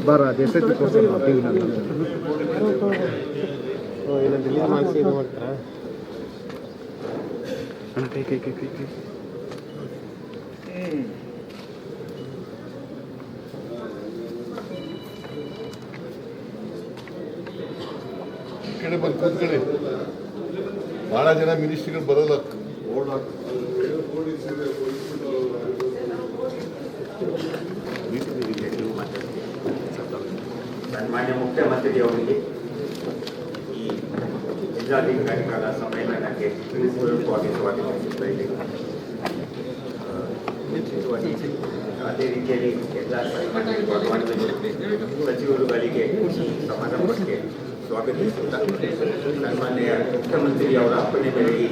ಬಾರ ದೇಶ ಕೈ ಕೈ ಕೈ ಕೈ ಕೈ ಕಡೆ ಬಂದು ಕೂತ್ಕೊಳ್ಳಿ. ಬಹಳ ಜನ ಮಿನಿಸ್ಟ್ರಿಗಳು ಬರೋಲ್ಲ. ಸನ್ಮಾನ್ಯ ಮುಖ್ಯಮಂತ್ರಿಯವರಿಗೆ ಈ ಜಿಲ್ಲಾಧಿಕಾರಿಗಳ ಸಮ್ಮೇಳನಕ್ಕೆ ಸ್ವಾಗತಿಸುತ್ತಾ ಇದ್ದೇನೆ. ಅದೇ ರೀತಿಯಲ್ಲಿ ಎಲ್ಲ ಸಚಿವರುಗಳಿಗೆ ಸಮಾರಂಭಕ್ಕೆ ಸ್ವಾಗತಿಸುತ್ತಾ ಸನ್ಮಾನ್ಯ ಮುಖ್ಯಮಂತ್ರಿಯವರ ಅಪ್ಪಣೆ ಮೇರೆಗೆ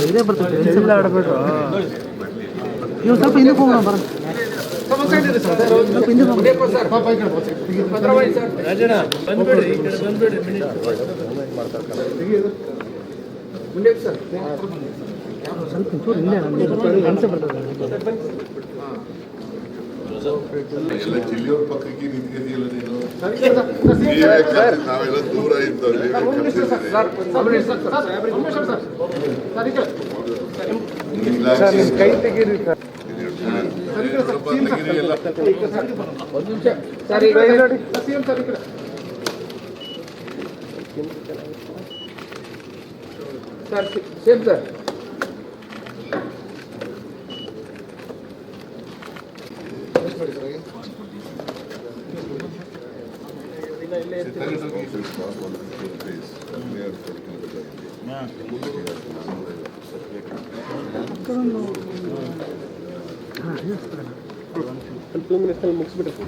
ಇದೇ ಬರ್ತದೆ ಆಡಬೇಡ್ರು ನೀವು ಸ್ವಲ್ಪ ಹಿಂದಕ್ಕೆ ಹೋಗೋಣ ಬರ ಸ್ವಲ್ಪ ಎಲ್ಲ ಜಿಲ್ಲೆಯವ್ರ ಪಕ್ಕಕ್ಕೆ ನಿಂತ್ಕೊಂಡಿಲ್ಲ ನೀನು. ನಾವೆಲ್ಲ ದೂರ ಇದ್ದವ್ರಿ. ಕೈ ತೆಗೀರಿ ಸರ್. Same sir. ಮುಗಿಸ್ಬಿಟ್ಟು